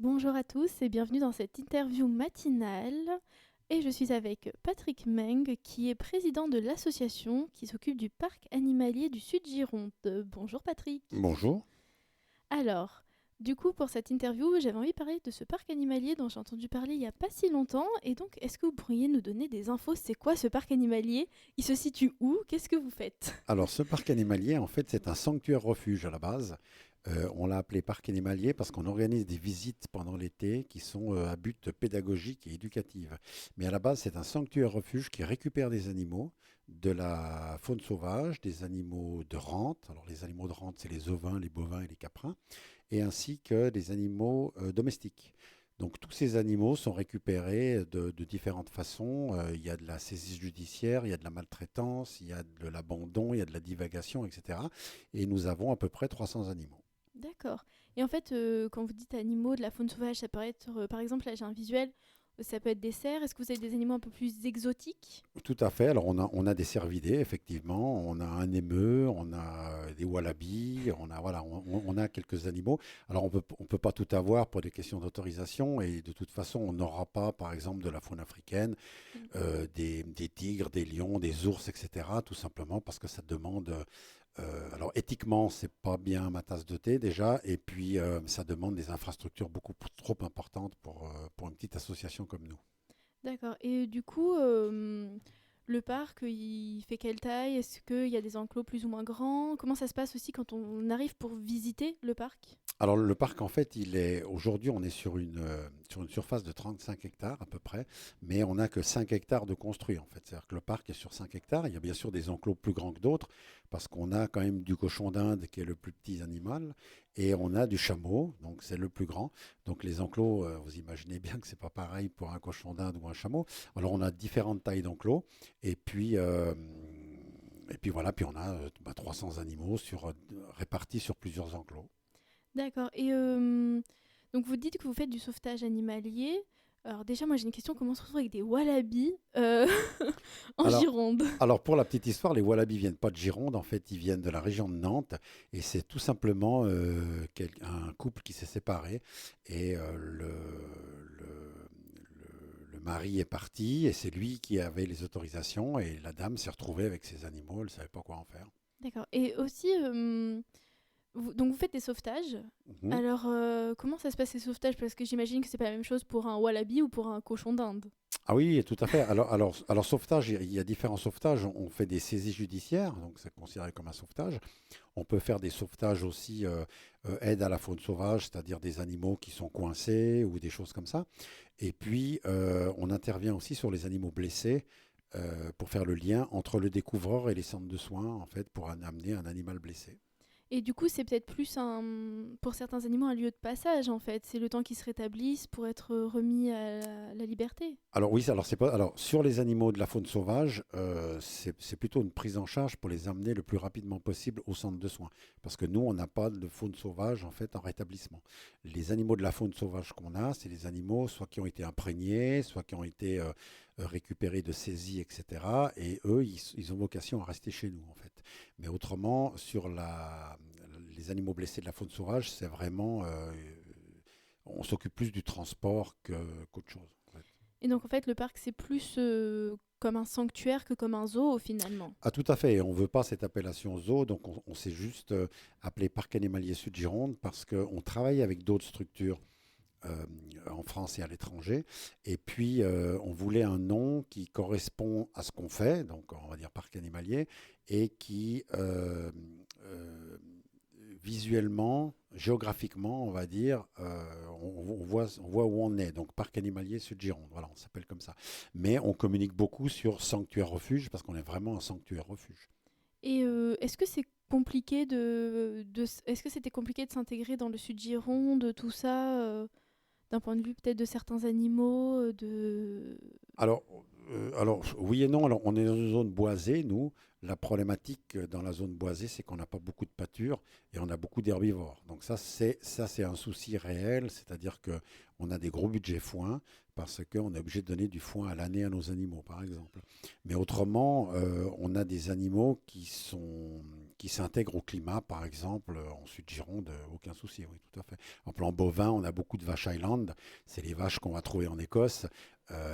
Bonjour à tous et bienvenue dans cette interview matinale. Et je suis avec Patrick Meng, qui est président de l'association qui s'occupe du parc animalier du Sud Gironde. Bonjour Patrick. Bonjour. Alors, du coup, pour cette interview, j'avais envie de parler de ce parc animalier dont j'ai entendu parler il n'y a pas si longtemps. Et donc, est-ce que vous pourriez nous donner des infos? C'est quoi ce parc animalier? Il se situe où? Qu'est-ce que vous faites? Alors, ce parc animalier, en fait, c'est un sanctuaire refuge à la base. On l'a appelé parc animalier parce qu'on organise des visites pendant l'été qui sont à but pédagogique et éducatif. Mais à la base, c'est un sanctuaire refuge qui récupère des animaux, de la faune sauvage, des animaux de rente. Alors, les animaux de rente, c'est les ovins, les bovins et les caprins, et ainsi que des animaux domestiques. Donc tous ces animaux sont récupérés de différentes façons. Il y a de la saisie judiciaire, il y a de la maltraitance, il y a de l'abandon, il y a de la divagation, etc. Et nous avons à peu près 300 animaux. D'accord. Et en fait, quand vous dites animaux de la faune sauvage, ça peut être, par exemple, là j'ai un visuel, ça peut être des cerfs. Est-ce que vous avez des animaux un peu plus exotiques? Tout à fait. Alors on a des cervidés, effectivement. On a un émeu, on a des wallabies, on a quelques animaux. Alors on peut pas tout avoir pour des questions d'autorisation et de toute façon on n'aura pas, par exemple, de la faune africaine, Mm. des tigres, des lions, des ours, etc. Tout simplement parce que ça demande. Alors éthiquement, c'est pas bien ma tasse de thé déjà, et puis ça demande des infrastructures beaucoup trop importantes pour une petite association comme nous. D'accord. Et du coup, le parc, il fait quelle taille? Est-ce qu'il y a des enclos plus ou moins grands? Comment ça se passe aussi quand on arrive pour visiter le parc? Alors le parc, en fait, aujourd'hui, on est sur une surface de 35 hectares à peu près, mais on n'a que 5 hectares de construit, en fait. C'est-à-dire que le parc est sur 5 hectares. Il y a bien sûr des enclos plus grands que d'autres, parce qu'on a quand même du cochon d'Inde qui est le plus petit animal, et on a du chameau, donc c'est le plus grand. Donc les enclos, vous imaginez bien que c'est pas pareil pour un cochon d'Inde ou un chameau. Alors on a différentes tailles d'enclos, et puis voilà, puis on a 300 animaux répartis sur plusieurs enclos. D'accord. Et donc vous dites que vous faites du sauvetage animalier. Alors déjà, moi j'ai une question, comment on se retrouve avec des wallabies en Alors, Gironde? alors, pour la petite histoire, les Wallabies viennent pas de Gironde, en fait, ils viennent de la région de Nantes, et c'est tout simplement un couple qui s'est séparé, et le mari est parti, et c'est lui qui avait les autorisations, et la dame s'est retrouvée avec ses animaux, elle ne savait pas quoi en faire. D'accord. Et aussi, donc vous faites des sauvetages. Mhm. Alors, comment ça se passe ces sauvetages? Parce que j'imagine que c'est pas la même chose pour un wallaby ou pour un cochon d'Inde. Ah oui, tout à fait. Alors sauvetage, il y a différents sauvetages. On fait des saisies judiciaires, donc c'est considéré comme un sauvetage. On peut faire des sauvetages aussi, aide à la faune sauvage, c'est-à-dire des animaux qui sont coincés ou des choses comme ça. Et puis, on intervient aussi sur les animaux blessés pour faire le lien entre le découvreur et les centres de soins, en fait, pour amener un animal blessé. Et du coup, c'est peut-être plus pour certains animaux un lieu de passage en fait. C'est le temps qu'ils se rétablissent pour être remis à la liberté. Alors oui, alors c'est pas. Alors sur les animaux de la faune sauvage, c'est plutôt une prise en charge pour les amener le plus rapidement possible au centre de soins, parce que nous on n'a pas de faune sauvage en fait en rétablissement. Les animaux de la faune sauvage qu'on a, c'est les animaux soit qui ont été imprégnés, soit qui ont été récupérés de saisies, etc. Et eux, ils ont vocation à rester chez nous en fait. Mais autrement, les animaux blessés de la faune sauvage, c'est vraiment, on s'occupe plus du transport qu'autre chose. En fait. Et donc en fait, le parc c'est plus comme un sanctuaire que comme un zoo finalement. Ah, tout à fait. Et on ne veut pas cette appellation zoo, donc on s'est juste appelé Parc animalier Sud-Gironde parce qu'on travaille avec d'autres structures euh, en France et à l'étranger. Et puis, on voulait un nom qui correspond à ce qu'on fait, donc on va dire Parc animalier, et qui visuellement, géographiquement, on va dire, on voit où on est. Donc, parc animalier Sud-Gironde, voilà, on s'appelle comme ça. Mais on communique beaucoup sur sanctuaire-refuge parce qu'on est vraiment un sanctuaire-refuge. Et est-ce que c'est compliqué est-ce que c'était compliqué de s'intégrer dans le sud Gironde, tout ça, d'un point de vue peut-être de certains animaux, de... Alors, oui et non. Alors, on est dans une zone boisée, nous. La problématique dans la zone boisée, c'est qu'on n'a pas beaucoup de pâture et on a beaucoup d'herbivores. Donc ça, c'est un souci réel. C'est-à-dire que on a des gros budgets foin parce qu'on est obligé de donner du foin à l'année à nos animaux, par exemple. Mais autrement, on a des animaux qui s'intègrent au climat, par exemple, en Sud-Gironde, aucun souci, oui, tout à fait. En plan bovin, on a beaucoup de vaches Highland, c'est les vaches qu'on va trouver en Écosse.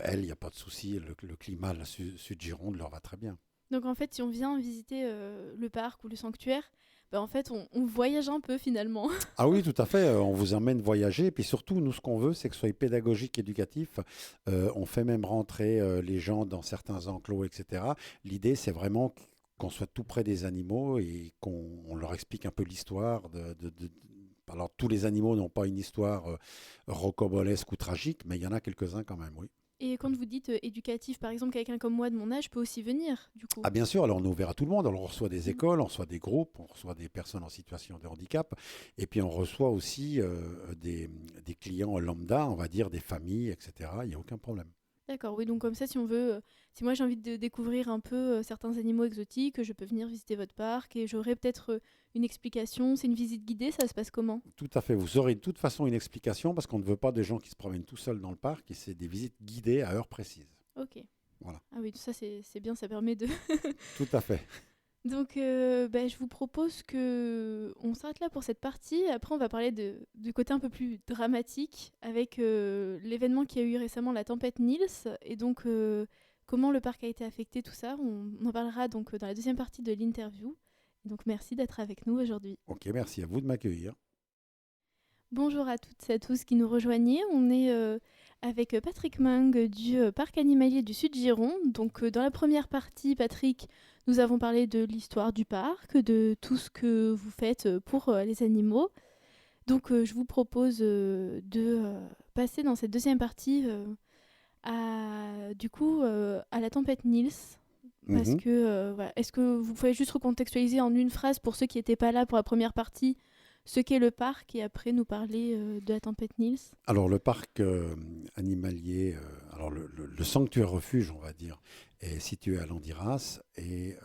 Elles, il n'y a pas de souci, le climat de la Sud-Gironde leur va très bien. Donc en fait, si on vient visiter le parc ou le sanctuaire, bah, en fait, on voyage un peu finalement. Ah oui, tout à fait. On vous emmène voyager. Et puis surtout, nous, ce qu'on veut, c'est que ce soit pédagogique, éducatif. On fait même rentrer les gens dans certains enclos, etc. L'idée, c'est vraiment qu'on soit tout près des animaux et qu'on leur explique un peu l'histoire. Alors, tous les animaux n'ont pas une histoire rocambolesque ou tragique, mais il y en a quelques-uns quand même, oui. Et quand vous dites éducatif, par exemple, quelqu'un comme moi de mon âge peut aussi venir, du coup. Ah bien sûr, alors on est ouvert à tout le monde. Alors on reçoit des Mm. écoles, on reçoit des groupes, on reçoit des personnes en situation de handicap, et puis on reçoit aussi des clients lambda, on va dire des familles, etc. Il n'y a aucun problème. D'accord, oui, donc comme ça, si on veut, si moi j'ai envie de découvrir un peu certains animaux exotiques, je peux venir visiter votre parc et j'aurai peut-être une explication. C'est une visite guidée, ça se passe comment? Tout à fait, vous aurez de toute façon une explication parce qu'on ne veut pas des gens qui se promènent tout seuls dans le parc, et c'est des visites guidées à heure précise. Ok. Voilà, Ah oui, ça c'est bien, ça permet de... tout à fait. Donc bah, je vous propose que on s'arrête là pour cette partie. Après, on va parler du côté un peu plus dramatique avec l'événement qui a eu récemment, la tempête Niels, et donc comment le parc a été affecté, tout ça. On en parlera donc dans la deuxième partie de l'interview. Donc merci d'être avec nous aujourd'hui. Ok, merci à vous de m'accueillir. Bonjour à toutes et à tous qui nous rejoignez. On est avec Patrick Mung du Parc animalier du Sud-Gironde. Donc dans la première partie, Patrick, nous avons parlé de l'histoire du parc, de tout ce que vous faites pour les animaux. Donc je vous propose de passer dans cette deuxième partie à la tempête Niels. Parce Mhm. que, voilà. Est-ce que vous pouvez juste recontextualiser en une phrase pour ceux qui n'étaient pas là pour la première partie ce qu'est le parc et après nous parler de la tempête Niels? Alors le parc animalier, alors le sanctuaire refuge, on va dire, est situé à Landiras et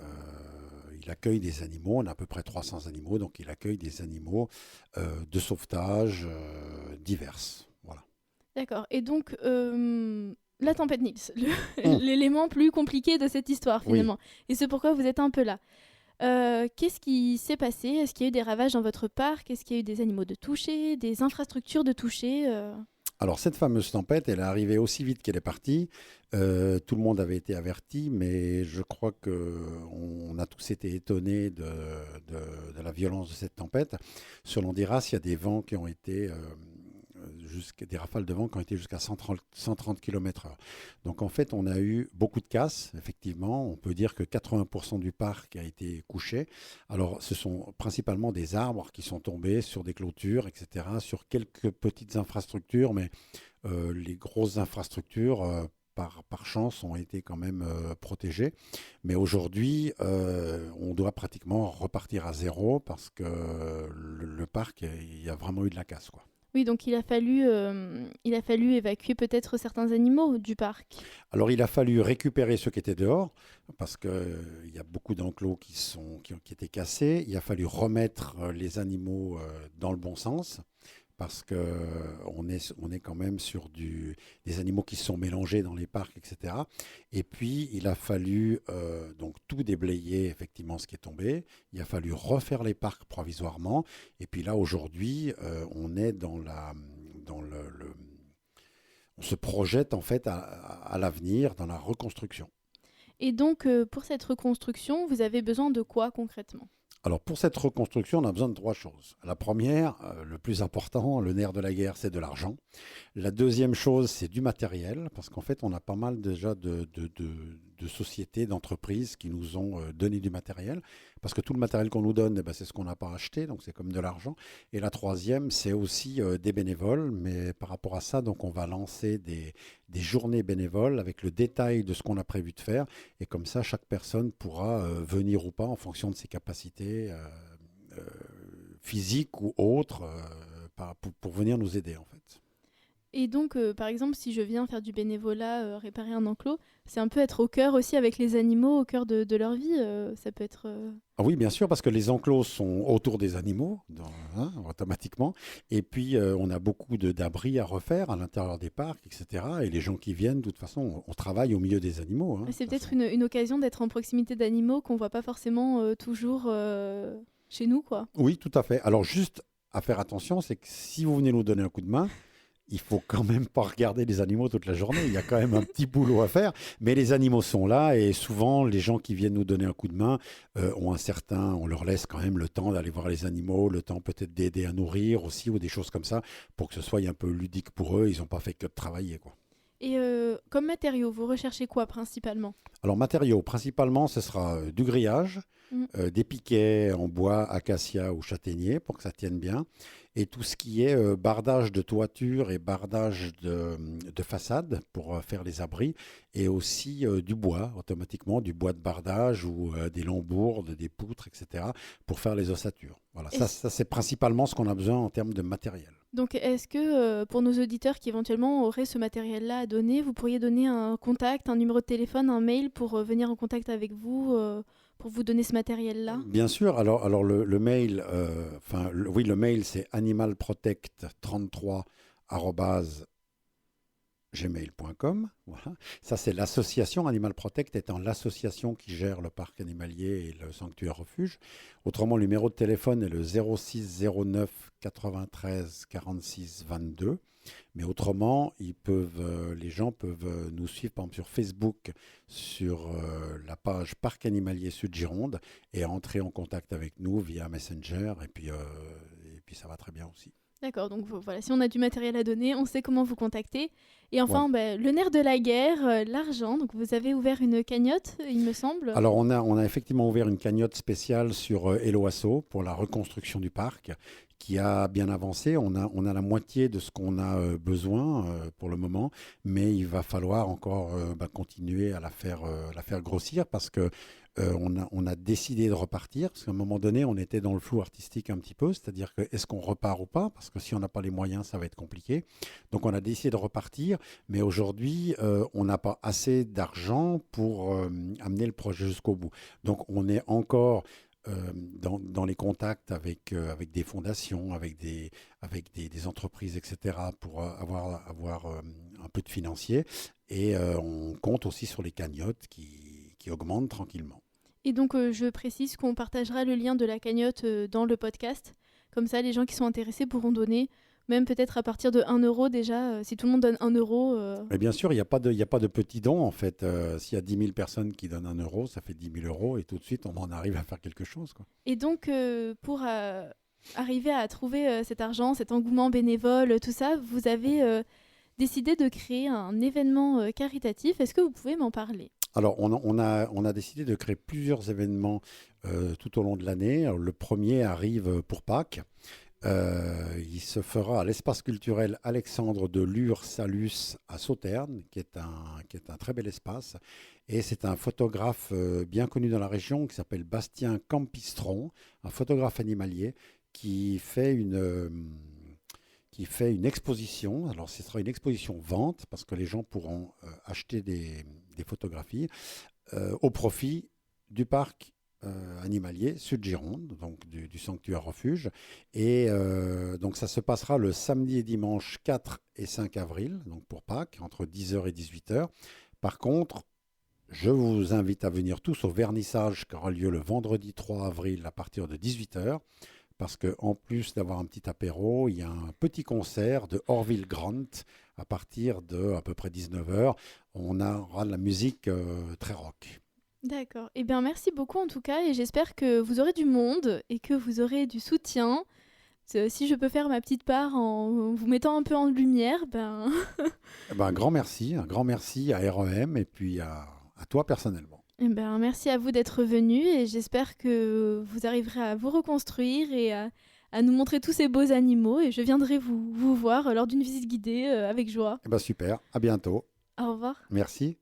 il accueille des animaux. On a à peu près 300 animaux, donc il accueille des animaux de sauvetage divers. Voilà. D'accord. Et donc, la tempête Niels, Hum, l'élément plus compliqué de cette histoire oui. finalement. Et c'est pourquoi vous êtes un peu là. Qu'est-ce qui s'est passé? Est-ce qu'il y a eu des ravages dans votre parc? Est-ce qu'il y a eu des animaux de toucher, des infrastructures de toucher? Alors cette fameuse tempête, elle est arrivée aussi vite qu'elle est partie. Tout le monde avait été averti, mais je crois que on a tous été étonnés de la violence de cette tempête. Sur l'Andiras, il y a des vents qui ont été des rafales de vent qui ont été jusqu'à 130 km/h. Donc en fait, on a eu beaucoup de casses, effectivement. On peut dire que 80% du parc a été couché. Alors ce sont principalement des arbres qui sont tombés sur des clôtures, etc., sur quelques petites infrastructures, mais les grosses infrastructures, par chance, ont été quand même protégées. Mais aujourd'hui, on doit pratiquement repartir à zéro parce que le parc, il y a vraiment eu de la casse, quoi. Oui, donc il a fallu évacuer peut-être certains animaux du parc. Alors il a fallu récupérer ceux qui étaient dehors parce qu'il y a beaucoup d'enclos qui étaient cassés. Il a fallu remettre les animaux dans le bon sens parce on est quand même sur des animaux qui se sont mélangés dans les parcs, etc. Et puis il a fallu donc tout déblayer, effectivement, ce qui est tombé. Il a fallu refaire les parcs provisoirement. Et puis là aujourd'hui, on est dans on se projette en fait à l'avenir dans la reconstruction. Et donc, pour cette reconstruction, vous avez besoin de quoi concrètement? Alors pour cette reconstruction, on a besoin de trois choses. La première, le plus important, le nerf de la guerre, c'est de l'argent. La deuxième chose, c'est du matériel, parce qu'en fait, on a pas mal déjà de sociétés, d'entreprises qui nous ont donné du matériel, parce que tout le matériel qu'on nous donne, eh ben, c'est ce qu'on n'a pas acheté, donc c'est comme de l'argent. Et la troisième, c'est aussi des bénévoles, mais par rapport à ça, donc on va lancer des journées bénévoles avec le détail de ce qu'on a prévu de faire, et comme ça, chaque personne pourra venir ou pas en fonction de ses capacités physiques ou autres, pour venir nous aider en fait. Et donc, par exemple, si je viens faire du bénévolat, réparer un enclos, c'est un peu être au cœur aussi avec les animaux, au cœur de leur vie. Ça peut être. Ah oui, bien sûr, parce que les enclos sont autour des animaux, automatiquement. Et puis, on a beaucoup d'abris à refaire à l'intérieur des parcs, etc. Et les gens qui viennent, de toute façon, on travaille au milieu des animaux, de C'est toute peut-être façon. une occasion d'être en proximité d'animaux qu'on voit pas forcément toujours chez nous, quoi. Oui, tout à fait. Alors, juste à faire attention, c'est que si vous venez nous donner un coup de main, il faut quand même pas regarder les animaux toute la journée. Il y a quand même un petit boulot à faire. Mais les animaux sont là et souvent, les gens qui viennent nous donner un coup de main on leur laisse quand même le temps d'aller voir les animaux, le temps peut-être d'aider à nourrir aussi ou des choses comme ça pour que ce soit un peu ludique pour eux. Ils n'ont pas fait que de travailler, quoi. Et comme matériaux, vous recherchez quoi principalement? Alors, matériaux, principalement, ce sera du grillage, Mm. des piquets en bois, acacia ou châtaignier pour que ça tienne bien. Et tout ce qui est bardage de toiture et bardage de façade pour faire les abris. Et aussi du bois, automatiquement, du bois de bardage ou des lambourdes, des poutres, etc. pour faire les ossatures. Voilà, ça, Est-ce- ça c'est principalement ce qu'on a besoin en termes de matériel. Donc, est-ce que pour nos auditeurs qui éventuellement auraient ce matériel-là à donner, vous pourriez donner un contact, un numéro de téléphone, un mail pour venir en contact avec vous, pour vous donner ce matériel-là? Bien sûr, alors le mail, oui, le mail c'est animalprotect33@gmail.com. Voilà. Ça c'est l'association, Animal Protect étant l'association qui gère le parc animalier et le sanctuaire refuge. Autrement, le numéro de téléphone est le 06 09 93 46 22. Mais autrement, les gens peuvent nous suivre par exemple sur Facebook, sur la page Parc Animalier Sud Gironde et entrer en contact avec nous via Messenger. Et puis ça va très bien aussi. D'accord, donc voilà, si on a du matériel à donner, on sait comment vous contacter. Et Voilà. enfin, le nerf de la guerre, l'argent. Donc vous avez ouvert une cagnotte, il me semble. Alors on a effectivement ouvert une cagnotte spéciale sur Helloasso pour la reconstruction du parc qui a bien avancé. On a la moitié de ce qu'on a besoin pour le moment, mais il va falloir encore continuer à la faire grossir parce que on a décidé de repartir, parce qu'à un moment donné, on était dans le flou artistique un petit peu, c'est-à-dire que est-ce qu'on repart ou pas, parce que si on n'a pas les moyens, ça va être compliqué. Donc on a décidé de repartir, mais aujourd'hui, on n'a pas assez d'argent pour amener le projet jusqu'au bout. Donc on est encore dans les contacts avec des fondations, avec des entreprises, etc., pour avoir un peu de financier. Et on compte aussi sur les cagnottes qui augmentent tranquillement. Et donc je précise qu'on partagera le lien de la cagnotte dans le podcast. Comme ça, les gens qui sont intéressés pourront donner, même peut-être à partir de 1 € déjà. Si tout le monde donne 1 €. Mais bien sûr, il y a pas de petits dons, en fait. S'il y a 10 000 personnes qui donnent 1 euro, ça fait 10 000 euros et tout de suite, on en arrive à faire quelque chose, quoi. Et donc, pour arriver à trouver cet argent, cet engouement bénévole, tout ça, vous avez décidé de créer un événement caritatif. Est-ce que vous pouvez m'en parler? Alors, on a décidé de créer plusieurs événements tout au long de l'année. Alors, le premier arrive pour Pâques. Il se fera à l'espace culturel Alexandre de Lure-Salus à Sauternes, qui est un très bel espace. Et c'est un photographe bien connu dans la région qui s'appelle Bastien Campistron, un photographe animalier qui fait une exposition. Alors, ce sera une exposition vente parce que les gens pourront acheter des photographies au profit du parc animalier Sud-Gironde, donc du sanctuaire refuge. Et donc ça se passera le samedi et dimanche 4 et 5 avril, donc pour Pâques, entre 10h et 18h. Par contre, je vous invite à venir tous au vernissage qui aura lieu le vendredi 3 avril à partir de 18h. Parce qu'en plus d'avoir un petit apéro, il y a un petit concert de Orville Grant à partir de à peu près 19h. On aura de la musique très rock. D'accord. Eh bien, merci beaucoup en tout cas, et j'espère que vous aurez du monde et que vous aurez du soutien. Si je peux faire ma petite part en vous mettant un peu en lumière, ben Eh ben, un grand merci à REM et puis à toi personnellement. Eh ben, merci à vous d'être venu, et j'espère que vous arriverez à vous reconstruire et à nous montrer tous ces beaux animaux, et je viendrai vous voir lors d'une visite guidée avec joie. Eh ben, super, à bientôt. Au revoir. Merci.